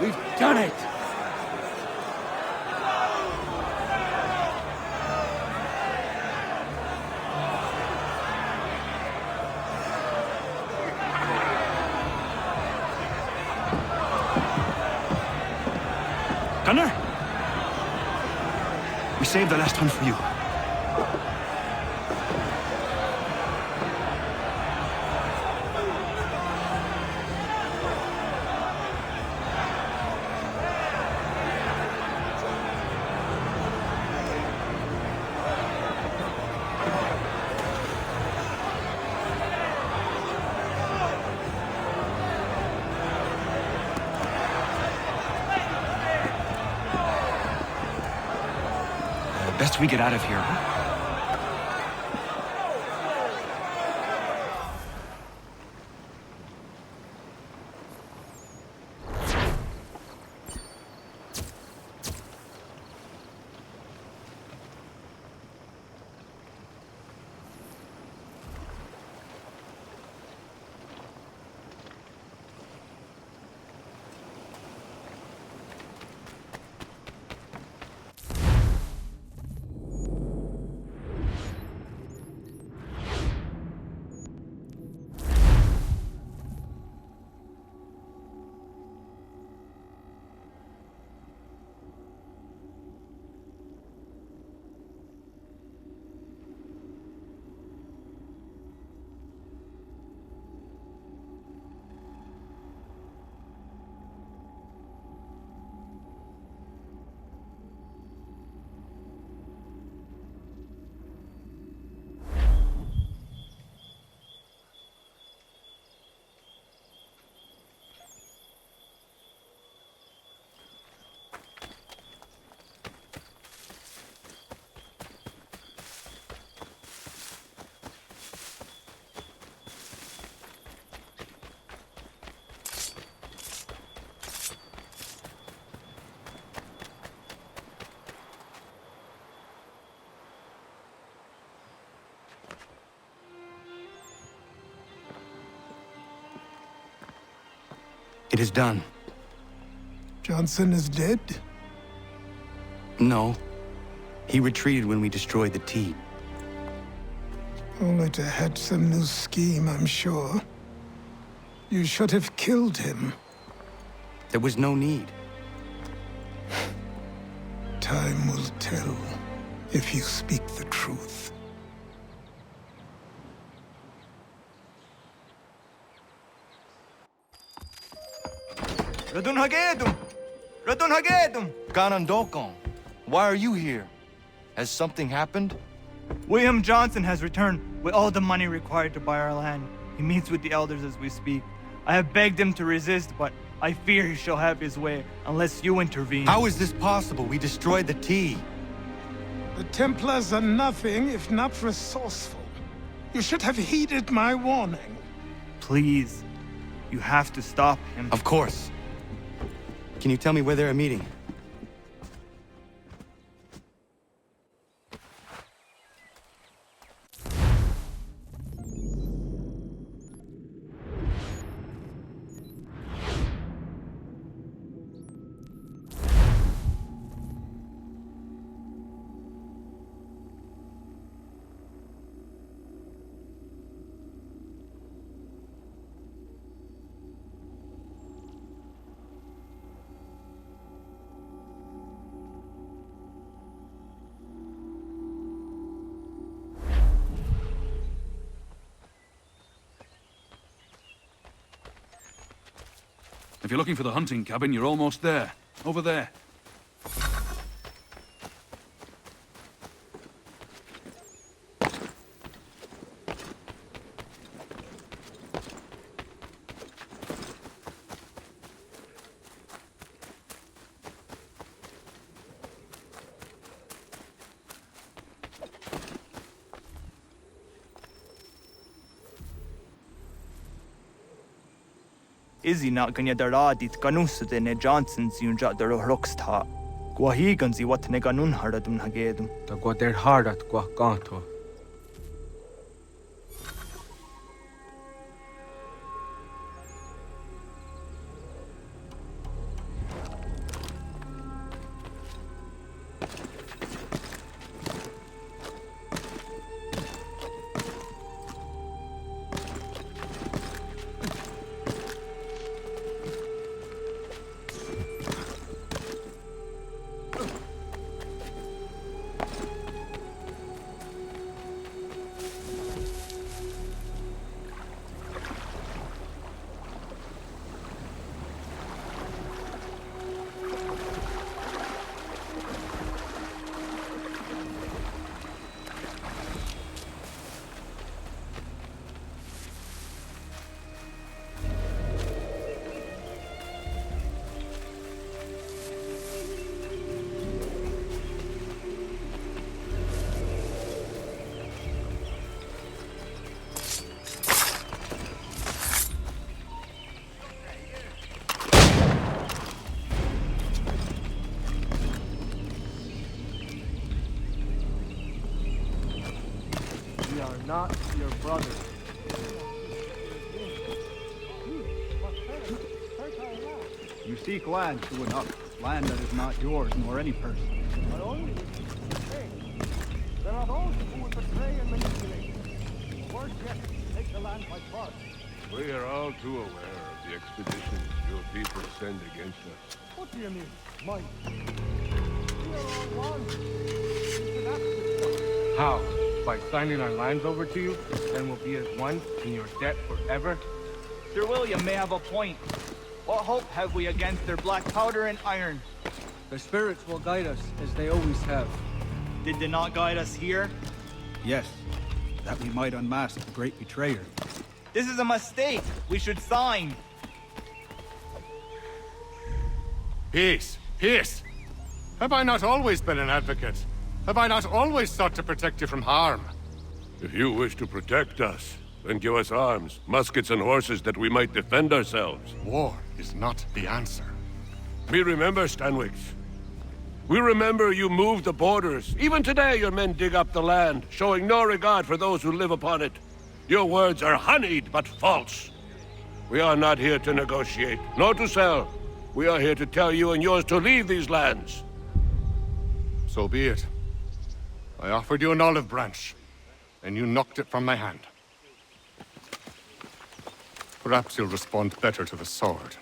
We've done it! Gunnar? We saved the last one for you. Best we get out of here, huh? It is done. Johnson is dead? No. He retreated when we destroyed the T. Only to hatch some new scheme, I'm sure. You should have killed him. There was no need. Time will tell if you speak the truth. Radun Hagedum! Radun Hagedum! Ganondokon, why are you here? Has something happened? William Johnson has returned with all the money required to buy our land. He meets with the elders as we speak. I have begged him to resist, but I fear he shall have his way unless you intervene. How is this possible? We destroyed the T. The Templars are nothing if not resourceful. You should have heeded my warning. Please, you have to stop him. Of course. Can you tell me where they're meeting? If you're looking for the hunting cabin, you're almost there. Over there. Izzy not ganya daradit ganusade ne Johnson's yunja daro rocksta. Gwahi ganzi what ne ganun haradum hagedum. Ta gwader harat gwa kanto. not your brother. You seek land, true enough. Land that is not yours, nor any person. But only there are those who would betray and manipulate. Worse yet, take the land by force. We are all too aware of the expeditions your people send against us. What do you mean, mine? We are all one. You can act this. How? By signing our lands over to you? Then we'll be as one in your debt forever? Sir William may have a point. What hope have we against their black powder and iron? The spirits will guide us, as they always have. Did they not guide us here? Yes, that we might unmask the great betrayer. This is a mistake. We should sign. Peace! Peace! Have I not always been an advocate? Have I not always sought to protect you from harm? If you wish to protect us, then give us arms, muskets and horses that we might defend ourselves. War is not the answer. We remember, Stanwix. We remember you moved the borders. Even today your men dig up the land, showing no regard for those who live upon it. Your words are honeyed, but false. We are not here to negotiate, nor to sell. We are here to tell you and yours to leave these lands. So be it. I offered you an olive branch, and you knocked it from my hand. Perhaps you'll respond better to the sword.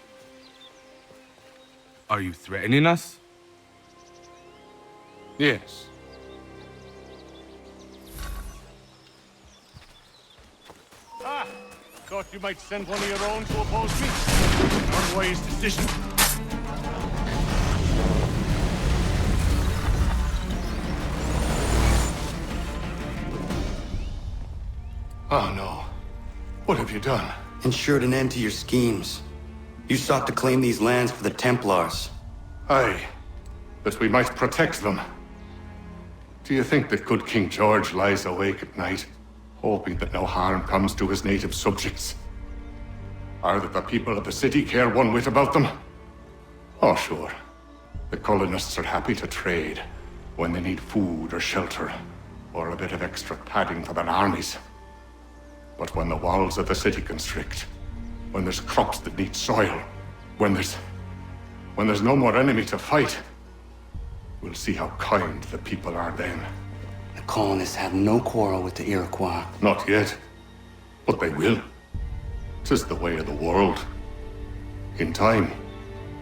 Are you threatening us? Yes. Ah! Thought you might send one of your own to oppose me. Unwise decision. Oh no. What have you done? Ensured an end to your schemes. You sought to claim these lands for the Templars. Aye, that we might protect them. Do you think that good King George lies awake at night, hoping that no harm comes to his native subjects? Or that the people of the city care one whit about them? Oh, sure. The colonists are happy to trade when they need food or shelter, or a bit of extra padding for their armies. But when the walls of the city constrict, when there's crops that need soil, when there's no more enemy to fight, we'll see how kind the people are then. The colonists have no quarrel with the Iroquois. Not yet, but they will. 'Tis the way of the world. In time,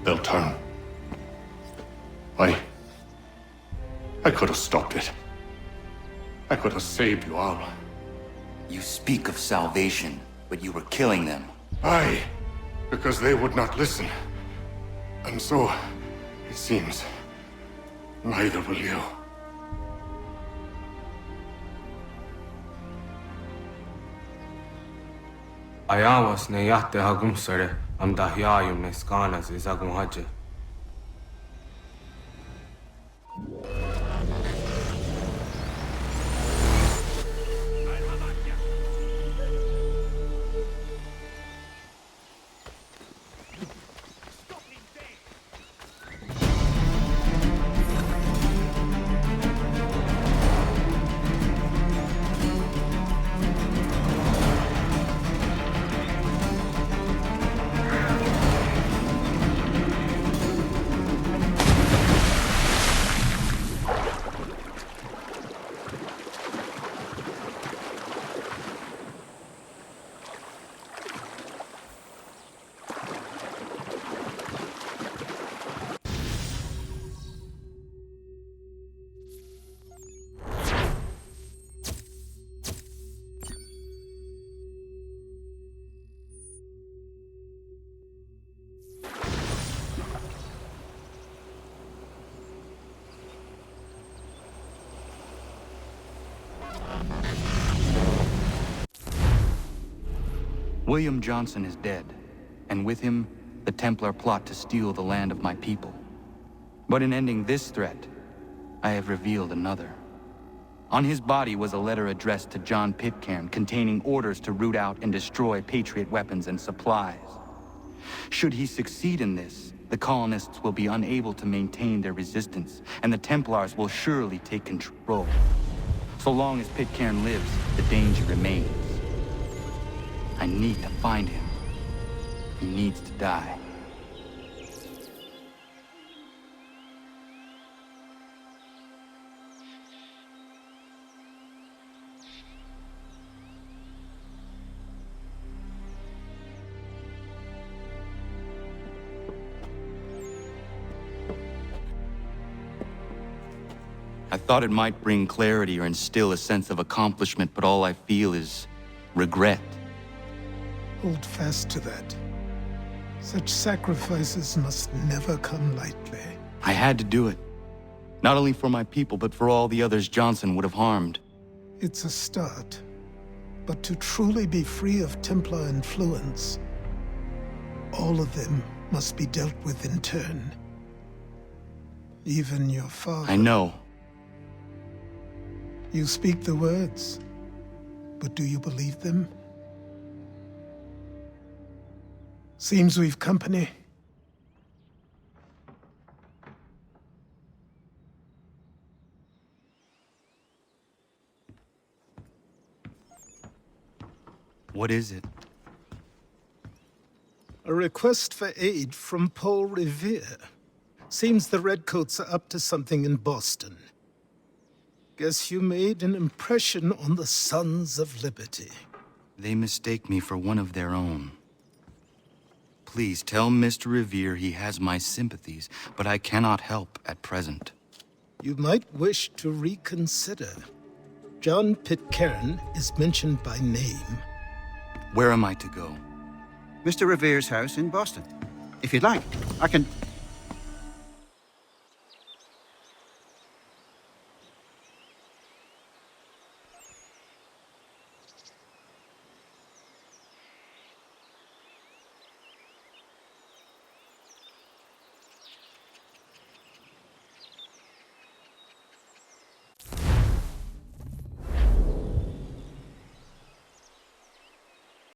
they'll turn. I could have stopped it. I could have saved you all. You speak of salvation, but you were killing them. Aye, because they would not listen. And so, it seems, neither will you. Ayawas ne yatte hagum sare am dahyayum ne skanas izagum haje. William Johnson is dead, and with him, the Templar plot to steal the land of my people. But in ending this threat, I have revealed another. On his body was a letter addressed to John Pitcairn containing orders to root out and destroy Patriot weapons and supplies. Should he succeed in this, the colonists will be unable to maintain their resistance, and the Templars will surely take control. So long as Pitcairn lives, the danger remains. I need to find him. He needs to die. I thought it might bring clarity or instill a sense of accomplishment, but all I feel is regret. Hold fast to that. Such sacrifices must never come lightly. I had to do it. Not only for my people, but for all the others Johnson would have harmed. It's a start. But to truly be free of Templar influence, all of them must be dealt with in turn. Even your father. I know. You speak the words, but do you believe them? Seems we've company. What is it? A request for aid from Paul Revere. Seems the Redcoats are up to something in Boston. Guess you made an impression on the Sons of Liberty. They mistake me for one of their own. Please tell Mr. Revere he has my sympathies, but I cannot help at present. You might wish to reconsider. John Pitcairn is mentioned by name. Where am I to go? Mr. Revere's house in Boston. If you'd like, I can...